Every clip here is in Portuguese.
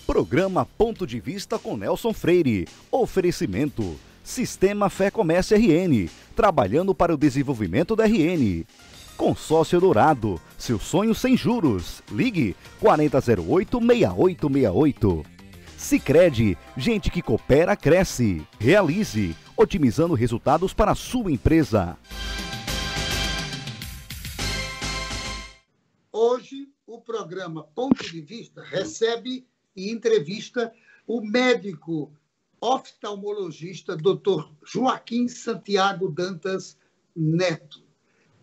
Programa Ponto de Vista com Nelson Freire. Oferecimento. Sistema Fé Comércio RN. Trabalhando para o desenvolvimento da RN. Consórcio Dourado. Seu sonho sem juros. Ligue 4008-6868. Sicredi. Gente que coopera, cresce. Realize. Otimizando resultados para a sua empresa. Hoje, o programa Ponto de Vista recebe e entrevista o médico oftalmologista Dr. Joaquim Santiago Dantas Neto.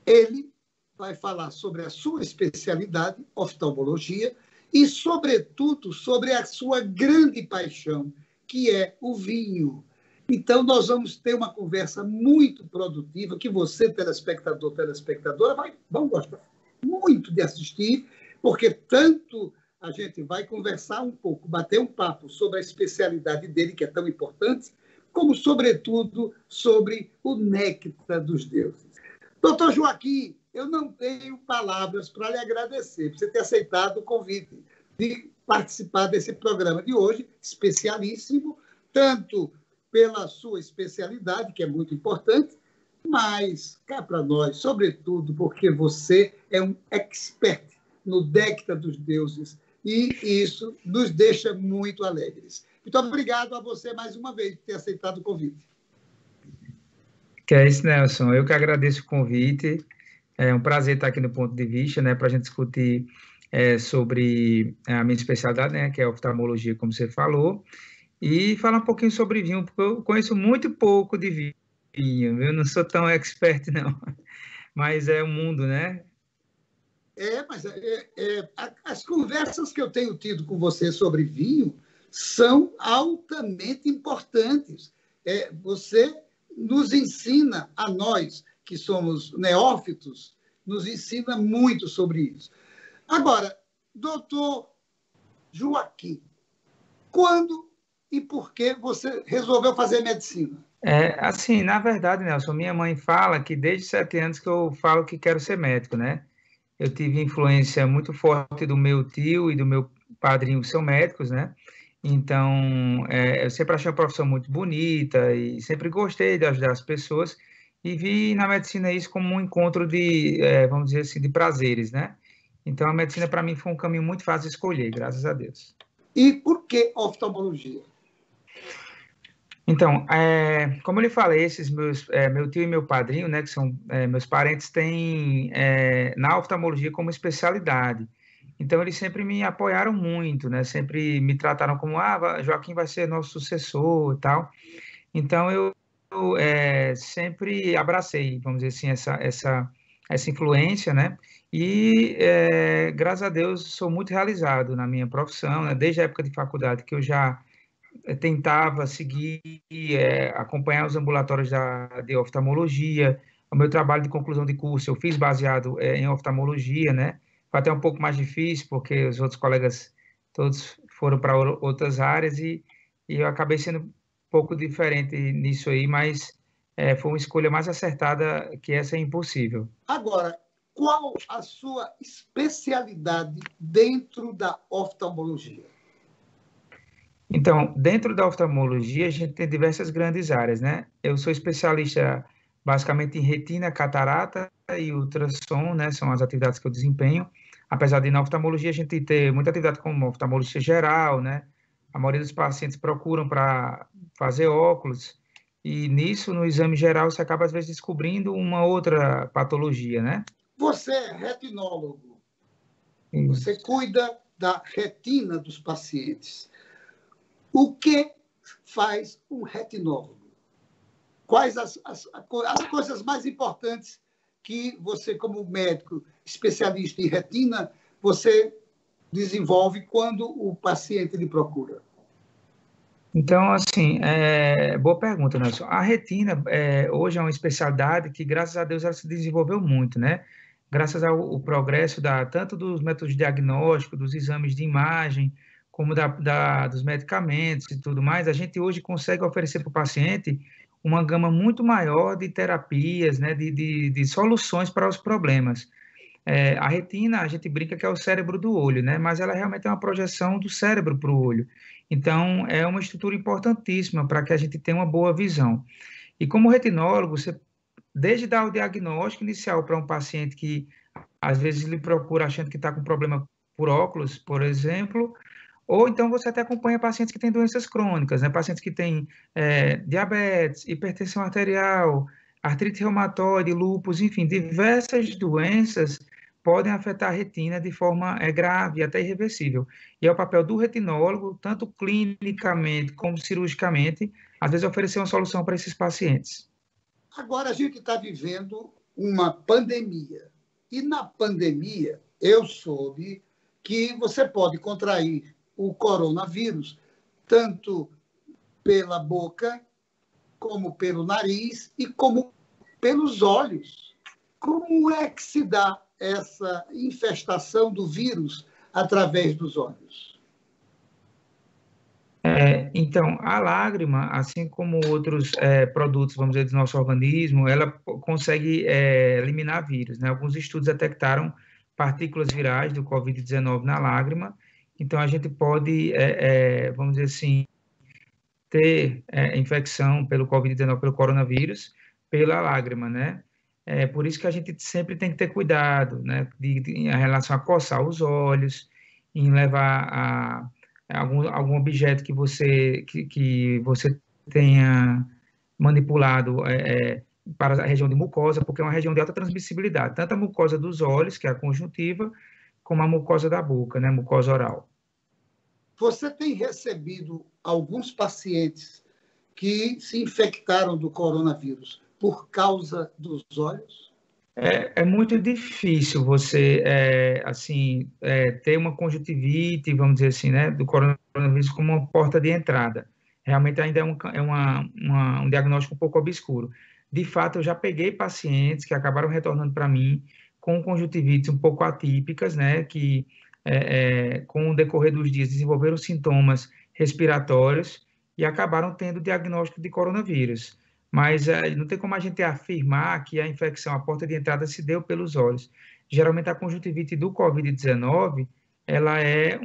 Ele vai falar sobre a sua especialidade, oftalmologia, e, sobretudo, sobre a sua grande paixão, que é o vinho. Então, nós vamos ter uma conversa muito produtiva, que você, telespectador, telespectadora, vão gostar muito de assistir, porque tanto a gente vai conversar um pouco, bater um papo sobre a especialidade dele, que é tão importante, como, sobretudo, sobre o néctar dos deuses. Doutor Joaquim, eu não tenho palavras para lhe agradecer, por você ter aceitado o convite de participar desse programa de hoje, especialíssimo, tanto pela sua especialidade, que é muito importante, mas cá para nós, sobretudo, porque você é um expert no néctar dos deuses, e isso nos deixa muito alegres. Muito obrigado a você mais uma vez por ter aceitado o convite. Que é isso, Nelson. Eu que agradeço o convite. É um prazer estar aqui no Ponto de Vista, né, para a gente discutir sobre a minha especialidade, né, que é a oftalmologia, como você falou, e falar um pouquinho sobre vinho, porque eu conheço muito pouco de vinho. Eu não sou tão expert, não. Mas é o mundo, né? Mas as conversas que eu tenho tido com você sobre vinho são altamente importantes. Você nos ensina, a nós que somos neófitos, nos ensina muito sobre isso. Agora, doutor Joaquim, quando e por que você resolveu fazer medicina? Assim, na verdade, Nelson, minha mãe fala que desde 7 anos que eu falo que quero ser médico, né? Eu tive influência muito forte do meu tio e do meu padrinho, que são médicos, né? Então, eu sempre achei a profissão muito bonita e sempre gostei de ajudar as pessoas e vi na medicina isso como um encontro de, vamos dizer assim, de prazeres, né? Então, a medicina para mim foi um caminho muito fácil de escolher, graças a Deus. E por que oftalmologia? Então, como eu lhe falei, esses meu tio e meu padrinho, né, que são meus parentes, têm na oftalmologia como especialidade. Então, eles sempre me apoiaram muito, né, sempre me trataram como, Joaquim vai ser nosso sucessor e tal. Então, eu sempre abracei, vamos dizer assim, essa influência, né, e graças a Deus sou muito realizado na minha profissão, né, desde a época de faculdade que eu já tentava seguir, acompanhar os ambulatórios de oftalmologia. O meu trabalho de conclusão de curso eu fiz baseado em oftalmologia, né? Foi até um pouco mais difícil, porque os outros colegas todos foram para outras áreas e eu acabei sendo um pouco diferente nisso aí, mas foi uma escolha mais acertada que essa é impossível. Agora, qual a sua especialidade dentro da oftalmologia? Então, dentro da oftalmologia, a gente tem diversas grandes áreas, né? Eu sou especialista basicamente em retina, catarata e ultrassom, né? São as atividades que eu desempenho. Apesar de na oftalmologia a gente ter muita atividade como oftalmologista geral, né? A maioria dos pacientes procuram para fazer óculos e nisso, no exame geral, você acaba às vezes descobrindo uma outra patologia, né? Você é retinólogo. Você cuida da retina dos pacientes. O que faz um retinólogo? Quais as coisas mais importantes que você, como médico especialista em retina, você desenvolve quando o paciente lhe procura? Então, assim, boa pergunta, Nelson. A retina hoje é uma especialidade que, graças a Deus, ela se desenvolveu muito, né? Graças ao progresso tanto dos métodos de diagnóstico, dos exames de imagem, como dos medicamentos e tudo mais, a gente hoje consegue oferecer para o paciente uma gama muito maior de terapias, né? De soluções para os problemas. A retina, a gente brinca que é o cérebro do olho, né? Mas ela realmente é uma projeção do cérebro para o olho. Então, é uma estrutura importantíssima para que a gente tenha uma boa visão. E como retinólogo, você, desde dar o diagnóstico inicial para um paciente que, às vezes, lhe procura achando que está com problema por óculos, por exemplo, ou então você até acompanha pacientes que têm doenças crônicas, né? Pacientes que têm diabetes, hipertensão arterial, artrite reumatoide, lúpus, enfim, diversas doenças podem afetar a retina de forma grave, até irreversível. E é o papel do retinólogo, tanto clinicamente como cirurgicamente, às vezes oferecer uma solução para esses pacientes. Agora a gente está vivendo uma pandemia. E na pandemia, eu soube que você pode contrair o coronavírus tanto pela boca, como pelo nariz e como pelos olhos. Como é que se dá essa infestação do vírus através dos olhos? Então, a lágrima, assim como outros produtos, vamos dizer, do nosso organismo, ela consegue eliminar vírus, né? Alguns estudos detectaram partículas virais do Covid-19 na lágrima, então a gente pode, vamos dizer assim, ter infecção pelo Covid-19, pelo coronavírus, pela lágrima, né? É por isso que a gente sempre tem que ter cuidado, né? Em relação a coçar os olhos, em levar algum objeto que você tenha manipulado para a região de mucosa, porque é uma região de alta transmissibilidade, tanto a mucosa dos olhos, que é a conjuntiva, como a mucosa da boca, né? Mucosa oral. Você tem recebido alguns pacientes que se infectaram do coronavírus por causa dos olhos? É muito difícil você, ter uma conjuntivite, vamos dizer assim, né, do coronavírus como uma porta de entrada. Realmente ainda um diagnóstico um pouco obscuro. De fato, eu já peguei pacientes que acabaram retornando para mim com conjuntivites um pouco atípicas, né, que com o decorrer dos dias desenvolveram sintomas respiratórios e acabaram tendo diagnóstico de coronavírus. Mas não tem como a gente afirmar que a infecção, a porta de entrada, se deu pelos olhos. Geralmente, a conjuntivite do COVID-19, ela é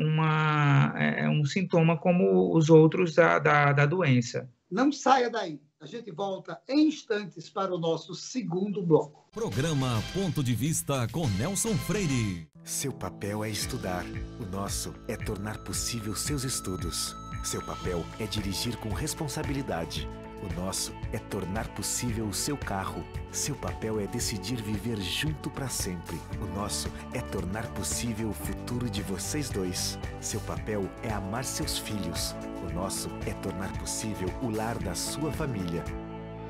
um sintoma como os outros da doença. Não saia daí. A gente volta em instantes para o nosso segundo bloco. Programa Ponto de Vista com Nelson Freire. Seu papel é estudar. O nosso é tornar possível seus estudos. Seu papel é dirigir com responsabilidade. O nosso é tornar possível o seu carro. Seu papel é decidir viver junto para sempre. O nosso é tornar possível o futuro de vocês dois. Seu papel é amar seus filhos. O nosso é tornar possível o lar da sua família.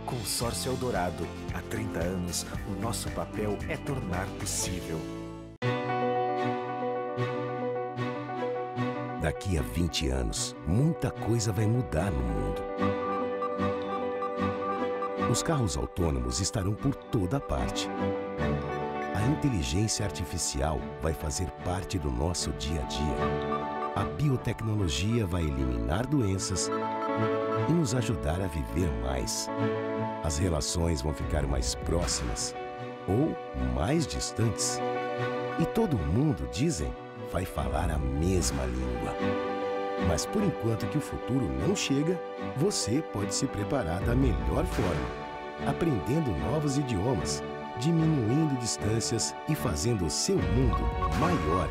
Consórcio Eldorado. Há 30 anos, o nosso papel é tornar possível. Daqui a 20 anos, muita coisa vai mudar no mundo. Os carros autônomos estarão por toda parte. A inteligência artificial vai fazer parte do nosso dia a dia. A biotecnologia vai eliminar doenças e nos ajudar a viver mais. As relações vão ficar mais próximas ou mais distantes. E todo mundo, dizem, vai falar a mesma língua. Mas por enquanto que o futuro não chega, você pode se preparar da melhor forma, aprendendo novos idiomas, diminuindo distâncias e fazendo o seu mundo maior.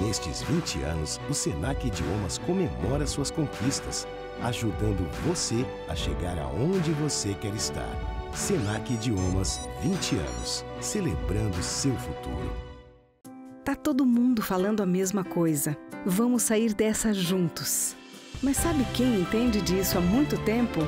Nestes 20 anos, o Senac Idiomas comemora suas conquistas, ajudando você a chegar aonde você quer estar. Senac Idiomas, 20 anos, celebrando seu futuro. Tá todo mundo falando a mesma coisa. Vamos sair dessa juntos. Mas sabe quem entende disso há muito tempo?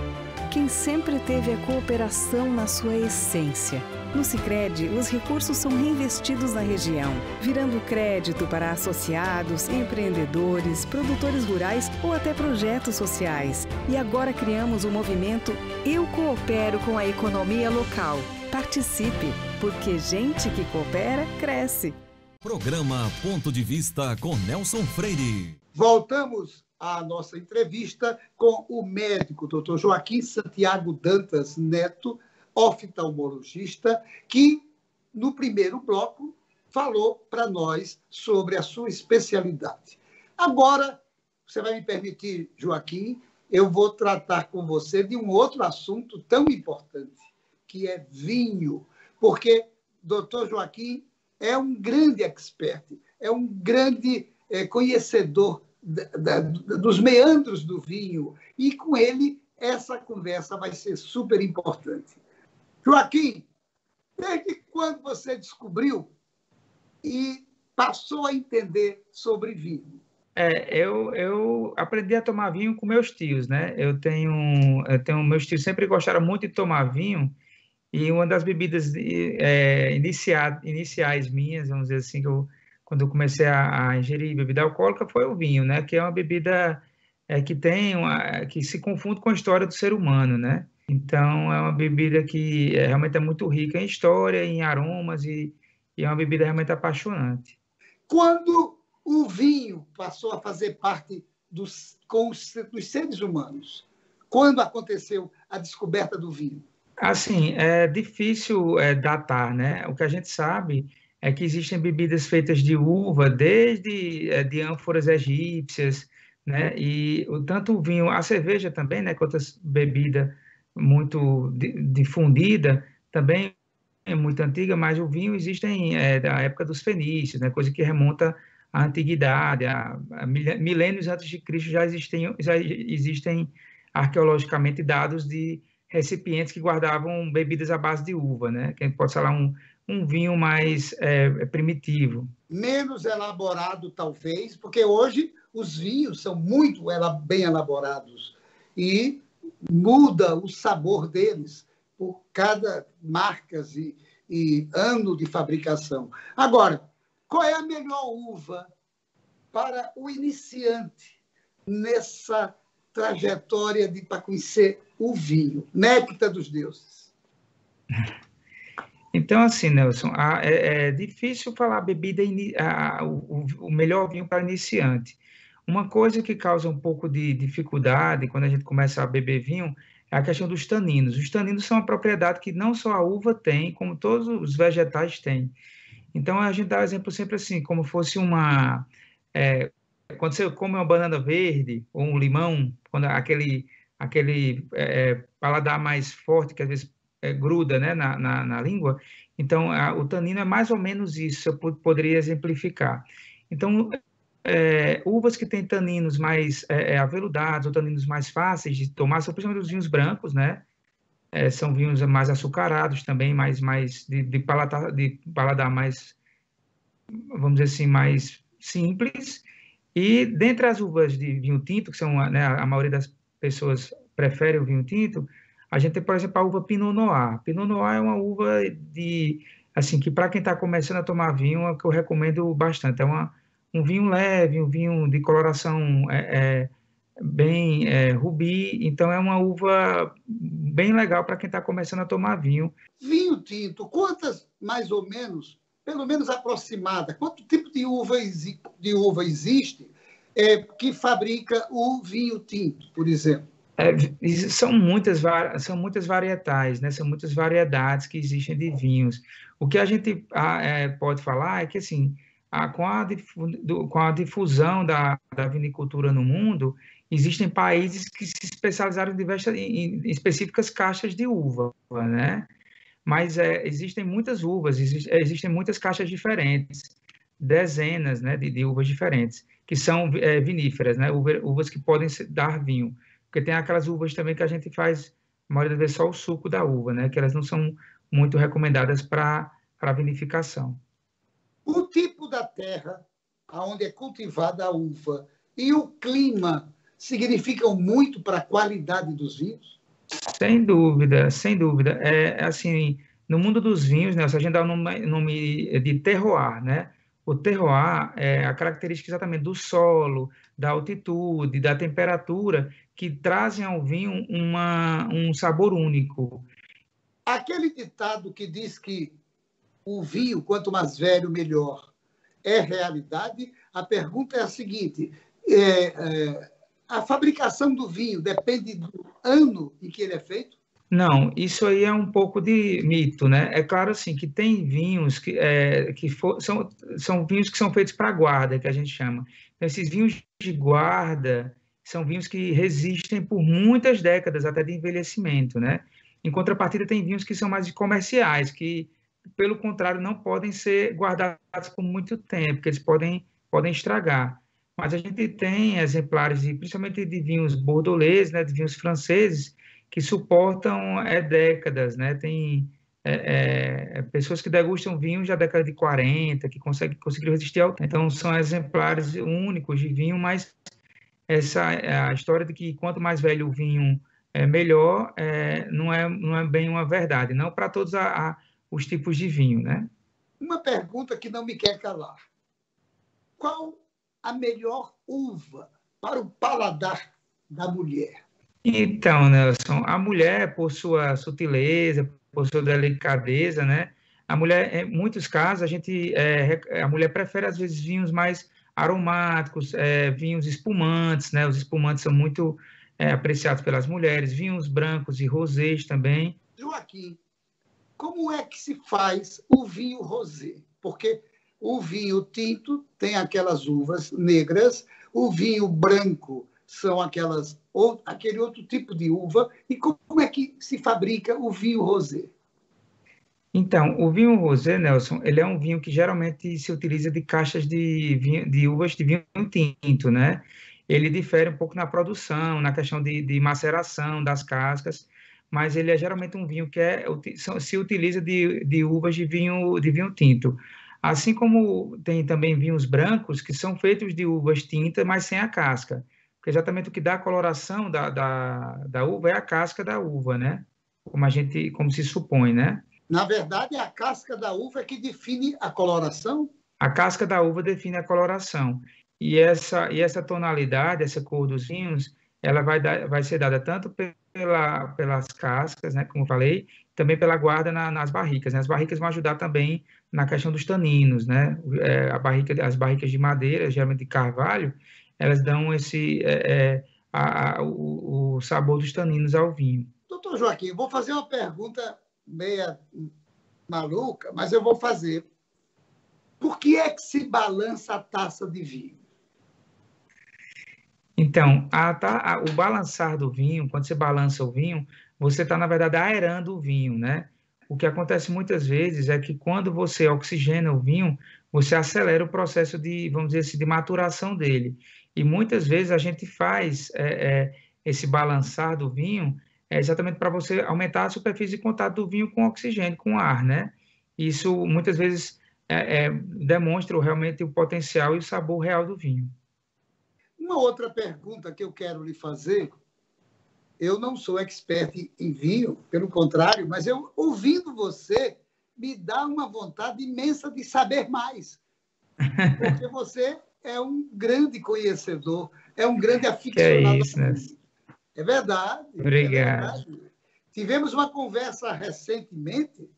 Quem sempre teve a cooperação na sua essência. No Sicredi, os recursos são reinvestidos na região, virando crédito para associados, empreendedores, produtores rurais ou até projetos sociais. E agora criamos o movimento Eu Coopero com a Economia Local. Participe, porque gente que coopera, cresce. Programa Ponto de Vista com Nelson Freire. Voltamos à nossa entrevista com o médico Dr. Joaquim Santiago Dantas Neto, oftalmologista, que no primeiro bloco falou para nós sobre a sua especialidade. Agora, você vai me permitir, Joaquim, eu vou tratar com você de um outro assunto tão importante, que é vinho, porque Dr. Joaquim é um grande expert, é um grande conhecedor dos meandros do vinho, e com ele essa conversa vai ser super importante. Joaquim, desde quando você descobriu e passou a entender sobre vinho? Eu aprendi a tomar vinho com meus tios, né? Meus tios sempre gostaram muito de tomar vinho, e uma das bebidas iniciais minhas, vamos dizer assim, quando eu comecei a ingerir bebida alcoólica, foi o vinho, né? Que é uma bebida que se confunde com a história do ser humano, né? Então, é uma bebida que realmente é muito rica em história, em aromas, e é uma bebida realmente apaixonante. Quando o vinho passou a fazer parte dos seres humanos? Quando aconteceu a descoberta do vinho? Assim, é difícil datar, né? O que a gente sabe é que existem bebidas feitas de uva, desde de ânforas egípcias, né? E tanto o vinho, a cerveja também, né? Quanto a bebida muito difundida, também é muito antiga, mas o vinho existe da época dos fenícios, né? Coisa que remonta à antiguidade, a milênios antes de Cristo já existem arqueologicamente dados de recipientes que guardavam bebidas à base de uva, né? Que a gente pode falar um vinho mais primitivo. Menos elaborado, talvez, porque hoje os vinhos são muito bem elaborados e muda o sabor deles por cada marcas e ano de fabricação. Agora, qual é a melhor uva para o iniciante nessa trajetória para conhecer o vinho? Néctar dos deuses. Então, assim, Nelson, é difícil falar o melhor vinho para iniciante. Uma coisa que causa um pouco de dificuldade quando a gente começa a beber vinho é a questão dos taninos. Os taninos são uma propriedade que não só a uva tem, como todos os vegetais têm. Então, a gente dá o exemplo sempre assim, como fosse quando você come uma banana verde ou um limão, quando aquele paladar mais forte, que às vezes gruda, né, na língua, então o tanino é mais ou menos isso, eu poderia exemplificar. Então, uvas que têm taninos mais aveludados, ou taninos mais fáceis de tomar, são principalmente os vinhos brancos, né? São vinhos mais açucarados também, mais de paladar mais, vamos dizer assim, mais simples. E dentre as uvas de vinho tinto, que são, né, a maioria das pessoas prefere o vinho tinto, a gente tem, por exemplo, a uva Pinot Noir. Pinot Noir é uma uva assim, que para quem está começando a tomar vinho, é o que eu recomendo bastante. É um vinho leve, um vinho de coloração bem rubi, então é uma uva bem legal para quem está começando a tomar vinho. Vinho tinto, quantas, mais ou menos, pelo menos aproximada, quanto tipo de uva existe que fabrica o vinho tinto, por exemplo? São muitas varietais, né? São muitas variedades que existem de vinhos. O que a gente pode falar é que, assim, com a difusão da vinicultura no mundo, existem países que se especializaram em específicas caixas de uva, né? Mas existem muitas uvas, existem muitas caixas diferentes, dezenas, né, de uvas diferentes, que são viníferas, né? Uvas que podem dar vinho. Porque tem aquelas uvas também que a gente faz, a maioria das vezes, só o suco da uva, né? Que elas não são muito recomendadas para vinificação. O tipo da terra onde é cultivada a uva e o clima significam muito para a qualidade dos vinhos? Sem dúvida, sem dúvida. Assim, no mundo dos vinhos, né, se a gente dá o nome de terroir, né? O terroir é a característica exatamente do solo, da altitude, da temperatura, que trazem ao vinho um sabor único. Aquele ditado que diz que o vinho, quanto mais velho, melhor, é realidade? A pergunta é a seguinte: a fabricação do vinho depende do ano em que ele é feito? Não, isso aí é um pouco de mito, né? É claro, assim, que tem vinhos são vinhos que são feitos para guarda, que a gente chama. Então, esses vinhos de guarda são vinhos que resistem por muitas décadas até de envelhecimento, né? Em contrapartida, tem vinhos que são mais comerciais, que, pelo contrário, não podem ser guardados por muito tempo, que eles podem estragar. Mas a gente tem exemplares, principalmente de vinhos bordelês, né, de vinhos franceses, que suportam décadas, né? Tem pessoas que degustam vinhos da década de 40, que conseguiram resistir ao tempo. Então, são exemplares únicos de vinho, mas a história de que quanto mais velho o vinho melhor, não é bem uma verdade, não para todos os tipos de vinho, né? Uma pergunta que não me quer calar. Qual a melhor uva para o paladar da mulher? Então, Nelson, a mulher, por sua sutileza, por sua delicadeza, né? A mulher, em muitos casos, a mulher prefere, às vezes, vinhos mais aromáticos, vinhos espumantes, né? Os espumantes são muito apreciados pelas mulheres, vinhos brancos e rosés também. Joaquim, como é que se faz o vinho rosé? Porque o vinho tinto tem aquelas uvas negras, o vinho branco são aquele outro tipo de uva. E como é que se fabrica o vinho rosé? Então, o vinho rosé, Nelson, ele é um vinho que geralmente se utiliza de caixas de uvas de vinho tinto, né? Ele difere um pouco na produção, na questão de maceração das cascas, mas ele é geralmente um vinho que se utiliza de uvas de vinho tinto. Assim como tem também vinhos brancos que são feitos de uvas tintas, mas sem a casca. Porque exatamente o que dá a coloração da uva é a casca da uva, né? Como se supõe, né? Na verdade, é a casca da uva que define a coloração? A casca da uva define a coloração. E essa tonalidade, essa cor dos vinhos, ela vai ser dada tanto pelas cascas, né, como eu falei, também pela guarda nas barricas, né? As barricas vão ajudar também na questão dos taninos, né? As barricas de madeira, geralmente de carvalho, elas dão o sabor dos taninos ao vinho. Doutor Joaquim, eu vou fazer uma pergunta meia maluca, mas eu vou fazer. Por que é que se balança a taça de vinho? Então, o balançar do vinho, quando você balança o vinho, você está, na verdade, aerando o vinho, né? O que acontece muitas vezes é que quando você oxigena o vinho, você acelera o processo vamos dizer assim, de maturação dele. E muitas vezes a gente faz esse balançar do vinho exatamente para você aumentar a superfície de contato do vinho com o oxigênio, com o ar, né? Isso muitas vezes demonstra realmente o potencial e o sabor real do vinho. Uma outra pergunta que eu quero lhe fazer, eu não sou expert em vinho, pelo contrário, mas ouvindo você, me dá uma vontade imensa de saber mais. Porque você é um grande conhecedor, é um grande aficionado. É isso, né? É verdade. Obrigado. É verdade. Tivemos uma conversa recentemente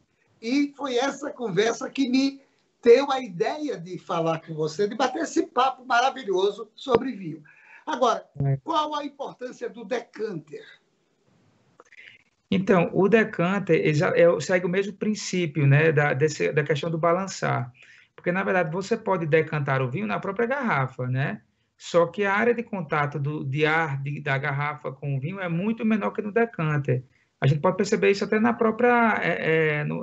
e foi essa conversa que me deu a ideia de falar com você, de bater esse papo maravilhoso sobre vinho. Agora, qual a importância do decanter? Então, o decanter segue o mesmo princípio, né, da questão do balançar. Porque, na verdade, você pode decantar o vinho na própria garrafa, né? Só que a área de contato de ar da garrafa com o vinho é muito menor que no decanter. A gente pode perceber isso até na própria,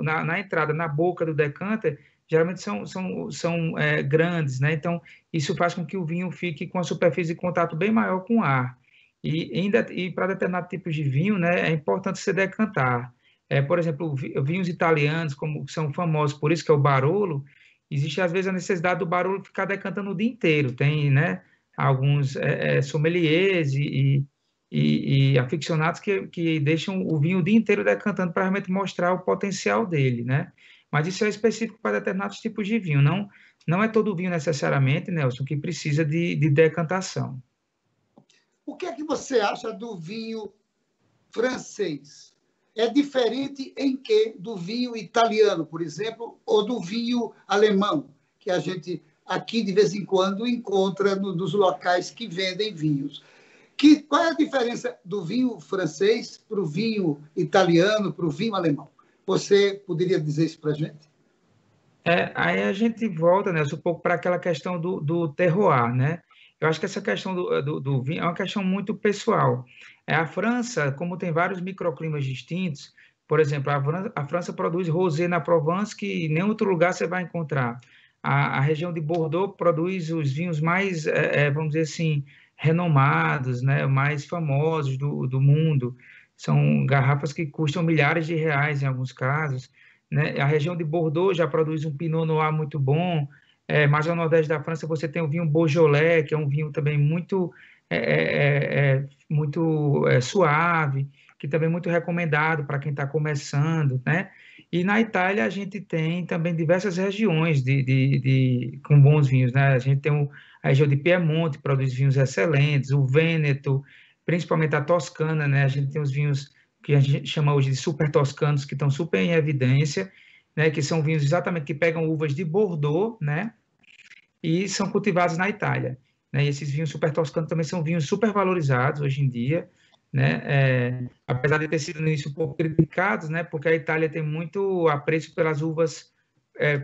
na entrada, na boca do decanter, geralmente são grandes, né? Então, isso faz com que o vinho fique com a superfície de contato bem maior com o ar. E para determinados tipos de vinho, né, é importante você decantar. Por exemplo, vinhos italianos, como são famosos por isso, que é o Barolo, existe às vezes a necessidade do Barolo ficar decantando o dia inteiro. Tem, né, alguns sommeliers e aficionados que deixam o vinho o dia inteiro decantando para realmente mostrar o potencial dele, né? Mas isso é específico para determinados tipos de vinho. Não é todo vinho necessariamente, Nelson, que precisa de decantação. O que é que você acha do vinho francês? É diferente em que do vinho italiano, por exemplo, ou do vinho alemão, que a gente aqui de vez em quando encontra nos locais que vendem vinhos. Qual é a diferença do vinho francês para o vinho italiano, para o vinho alemão? Você poderia dizer isso para a gente? Aí a gente volta, né, um pouco para aquela questão do terroir, né? Eu acho que essa questão do vinho é uma questão muito pessoal. A França, como tem vários microclimas distintos, por exemplo, a França produz rosé na Provence que em nenhum outro lugar você vai encontrar. A região de Bordeaux produz os vinhos mais, vamos dizer assim, renomados, né, mais famosos do mundo. São garrafas que custam milhares de reais em alguns casos, né? A região de Bordeaux já produz um Pinot Noir muito bom. Mais ao nordeste da França você tem o vinho Beaujolais, que é um vinho também muito, suave, que também é muito recomendado para quem está começando, né? E na Itália a gente tem também diversas regiões com bons vinhos, né? A gente tem a região de Piemonte, que produz vinhos excelentes, o Vêneto, principalmente a Toscana, né? A gente tem os vinhos que a gente chama hoje de super toscanos, que estão super em evidência, né? Que são vinhos exatamente que pegam uvas de Bordeaux, né? E são cultivados na Itália, né? E esses vinhos super toscanos também são vinhos super valorizados hoje em dia, né? Apesar de ter sido no início um pouco criticados, né? Porque a Itália tem muito apreço pelas uvas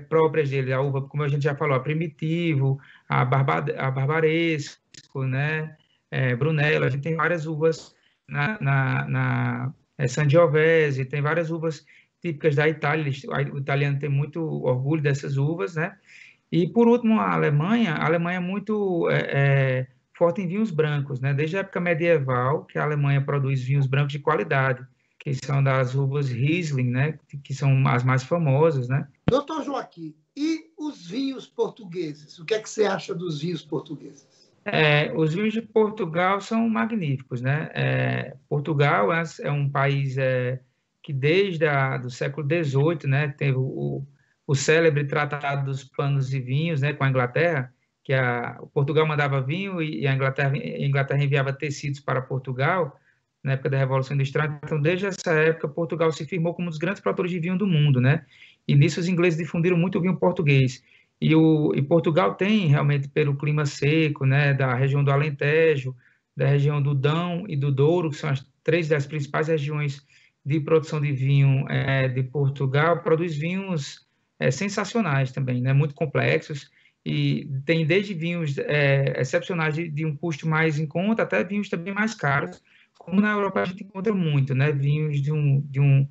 próprias dele, a uva, como a gente já falou, a Primitivo, a Barbaresco, né? Brunello, a gente tem várias uvas na Sangiovese, tem várias uvas típicas da Itália, o italiano tem muito orgulho dessas uvas, né? E, por último, a Alemanha é muito forte em vinhos brancos, né? Desde a época medieval, que a Alemanha produz vinhos brancos de qualidade, que são das uvas Riesling, né? Que são as mais famosas, né? Doutor Joaquim, e os vinhos portugueses? O que é que você acha dos vinhos portugueses? Os vinhos de Portugal são magníficos, né? Portugal é um país que desde do século XVIII, né, teve o célebre Tratado dos Panos e Vinhos, né, com a Inglaterra, que Portugal mandava vinho e a Inglaterra enviava tecidos para Portugal, na época da Revolução Industrial. Então, desde essa época, Portugal se firmou como um dos grandes produtores de vinho do mundo, né? E nisso os ingleses difundiram muito o vinho português. E Portugal tem, realmente, pelo clima seco, né, da região do Alentejo, da região do Dão e do Douro, que são as três das principais regiões de produção de vinho de Portugal, produz vinhos sensacionais também, né, muito complexos, e tem desde vinhos excepcionais de um custo mais em conta, até vinhos também mais caros, como na Europa a gente encontra muito, né, vinhos de um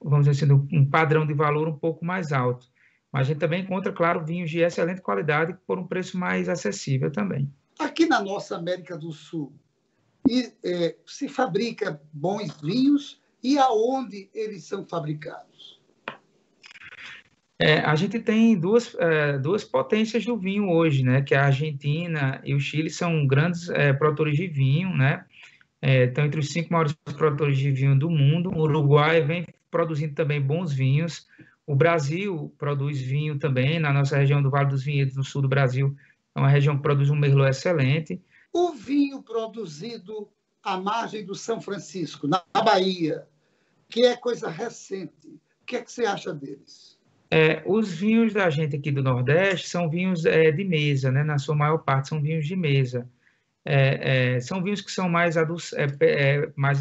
vamos dizer assim, um padrão de valor um pouco mais alto. Mas a gente também encontra, claro, vinhos de excelente qualidade por um preço mais acessível também. Aqui na nossa América do Sul, se fabrica bons vinhos e aonde eles são fabricados? A gente tem duas potências do vinho hoje, né? Que a Argentina e o Chile são grandes produtores de vinho, né? Estão entre os 5 maiores produtores de vinho do mundo. O Uruguai vem produzindo também bons vinhos. O Brasil produz vinho também, na nossa região do Vale dos Vinhedos, no sul do Brasil, é uma região que produz um merlot excelente. O vinho produzido à margem do São Francisco, na Bahia, que é coisa recente, o que é que você acha deles? Os vinhos da gente aqui do Nordeste são vinhos de mesa, né? Na sua maior parte são vinhos de mesa. São vinhos que são mais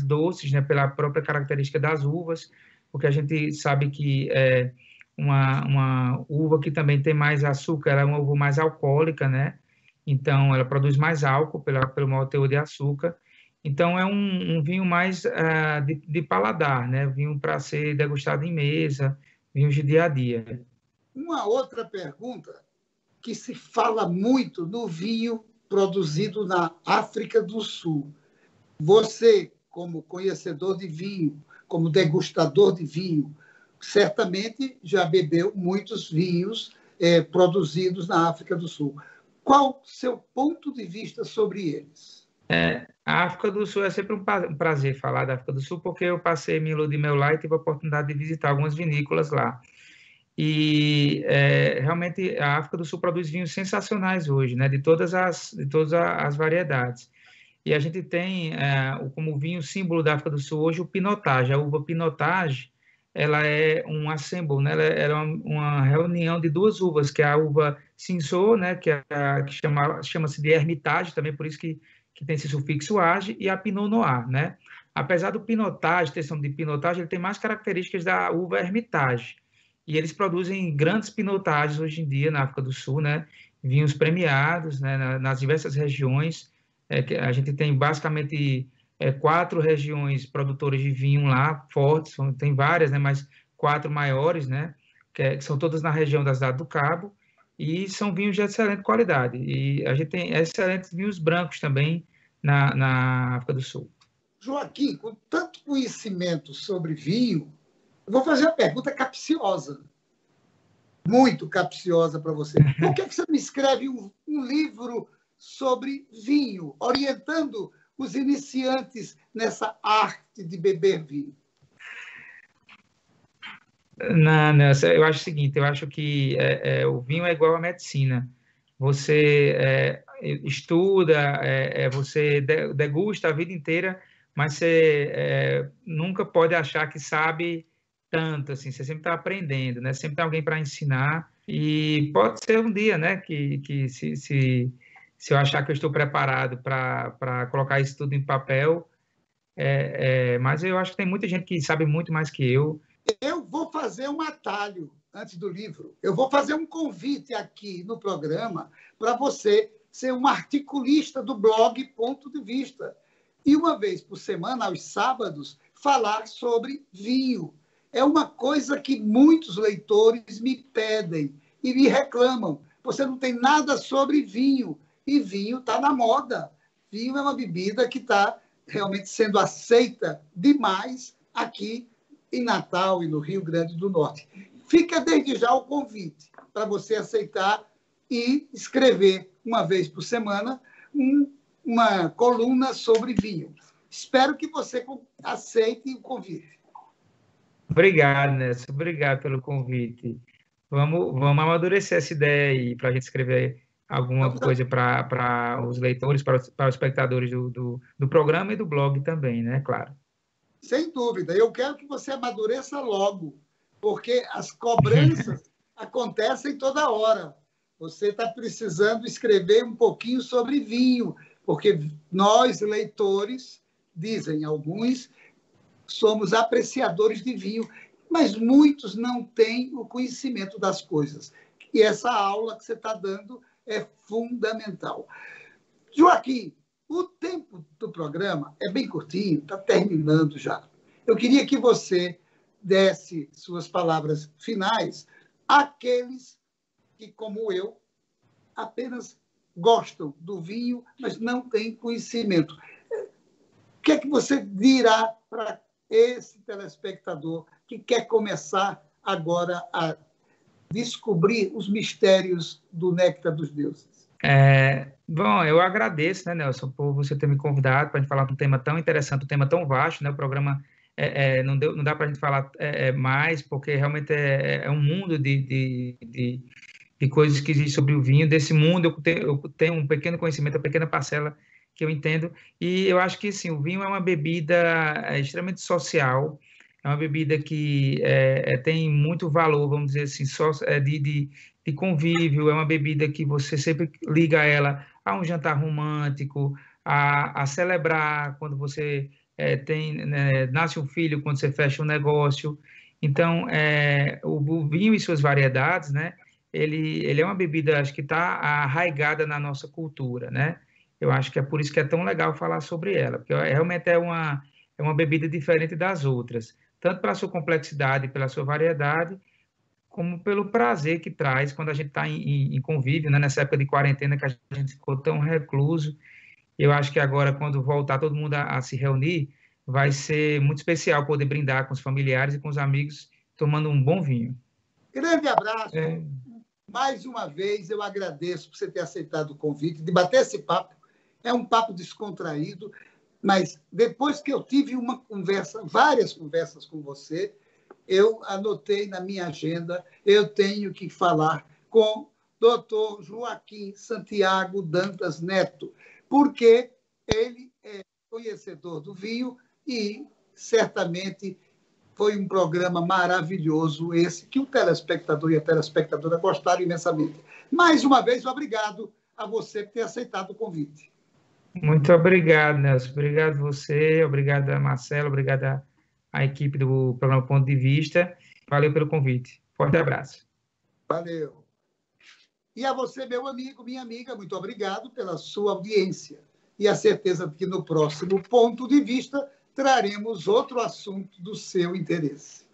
doces, né? Pela própria característica das uvas, porque a gente sabe que uma uva que também tem mais açúcar, ela é uma uva mais alcoólica, né? Então, ela produz mais álcool pelo maior teor de açúcar. Então, é um vinho mais de paladar, né? Vinho para ser degustado em mesa, vinhos de dia a dia. Uma outra pergunta que se fala muito no vinho produzido na África do Sul. Você, como conhecedor de vinho, como degustador de vinho, certamente já bebeu muitos vinhos produzidos na África do Sul. Qual o seu ponto de vista sobre eles? A África do Sul é sempre um prazer falar da África do Sul, porque eu passei minha lua de mel lá e tive a oportunidade de visitar algumas vinícolas lá. E realmente a África do Sul produz vinhos sensacionais hoje, né? De todas as variedades. E a gente tem como vinho símbolo da África do Sul hoje o Pinotage. A uva Pinotage, ela é um assemble, né? Ela é uma reunião de duas uvas, que é a uva Cinsault, né? Que chama-se de Hermitage, também por isso que que tem esse sufixo age, e a Pinot Noir, né? Apesar do Pinotage ter nome de Pinotage, ele tem mais características da uva Hermitage. E eles produzem grandes Pinotages hoje em dia na África do Sul, né? Vinhos premiados, né? Nas diversas regiões. A gente tem basicamente 4 regiões produtoras de vinho lá, fortes, tem várias, né? Mas 4 maiores, né? Que são todas na região da Cidade do Cabo, e são vinhos de excelente qualidade. E a gente tem excelentes vinhos brancos também na África do Sul. Joaquim, com tanto conhecimento sobre vinho, eu vou fazer uma pergunta capciosa, muito capciosa para você. Por que você não escreve um livro sobre vinho, orientando os iniciantes nessa arte de beber vinho? Não, eu acho o seguinte, eu acho que o vinho é igual à medicina. Você estuda, você degusta a vida inteira, mas você nunca pode achar que sabe tanto, assim, você sempre está aprendendo, né? Sempre tem alguém para ensinar, e pode ser um dia, né, que se eu achar que eu estou preparado para colocar isso tudo em papel, mas eu acho que tem muita gente que sabe muito mais que eu. Eu vou fazer um atalho antes do livro. Eu vou fazer um convite aqui no programa para você ser um articulista do blog Ponto de Vista. E uma vez por semana, aos sábados, falar sobre vinho. É uma coisa que muitos leitores me pedem e me reclamam. Você não tem nada sobre vinho. E vinho está na moda. Vinho é uma bebida que está realmente sendo aceita demais aqui em Natal e no Rio Grande do Norte. Fica desde já o convite para você aceitar e escrever uma vez por semana uma coluna sobre vinho. Espero que você aceite o convite. Obrigado, Nelson. Obrigado pelo convite. Vamos amadurecer essa ideia aí para a gente escrever alguma coisa para os leitores, para os espectadores do programa e do blog também, né? Claro. Sem dúvida. Eu quero que você amadureça logo, porque as cobranças acontecem toda hora. Você está precisando escrever um pouquinho sobre vinho, porque nós, leitores, dizem alguns, somos apreciadores de vinho, mas muitos não têm o conhecimento das coisas. E essa aula que você está dando é fundamental. Joaquim, o tempo do programa é bem curtinho, está terminando já. Eu queria que você desse suas palavras finais àqueles que, como eu, apenas gostam do vinho, mas não têm conhecimento. O que é que você dirá para esse telespectador que quer começar agora a descobrir os mistérios do Néctar dos Deuses? Bom, eu agradeço, né, Nelson, por você ter me convidado para a gente falar de um tema tão interessante, um tema tão vasto, né? O programa não dá para a gente falar mais, porque realmente é um mundo de coisas que existem sobre o vinho. Desse mundo eu tenho um pequeno conhecimento, uma pequena parcela que eu entendo, e eu acho que sim, o vinho é uma bebida extremamente social, é uma bebida que tem muito valor, vamos dizer assim, de convívio, é uma bebida que você sempre liga ela a um jantar romântico, a celebrar quando você nasce um filho, quando você fecha um negócio. Então, o vinho e suas variedades, né, ele é uma bebida, acho que está arraigada na nossa cultura, né? Eu acho que é por isso que é tão legal falar sobre ela, porque realmente é uma bebida diferente das outras, tanto pela sua complexidade, pela sua variedade, como pelo prazer que traz quando a gente está em convívio, né? Nessa época de quarentena que a gente ficou tão recluso. Eu acho que agora, quando voltar todo mundo a se reunir, vai ser muito especial poder brindar com os familiares e com os amigos, tomando um bom vinho. Grande abraço. Mais uma vez, eu agradeço por você ter aceitado o convite, de bater esse papo. É um papo descontraído, mas depois que eu tive várias conversas com você, eu anotei na minha agenda, eu tenho que falar com o Dr. Joaquim Santiago Dantas Neto, porque ele é conhecedor do vinho e certamente foi um programa maravilhoso esse, que o telespectador e a telespectadora gostaram imensamente. Mais uma vez, obrigado a você por ter aceitado o convite. Muito obrigado, Nelson. Obrigado você, obrigado a Marcelo, obrigado à equipe do programa Ponto de Vista. Valeu pelo convite. Forte abraço. Valeu. E a você, meu amigo, minha amiga, muito obrigado pela sua audiência. E a certeza de que no próximo Ponto de Vista traremos outro assunto do seu interesse.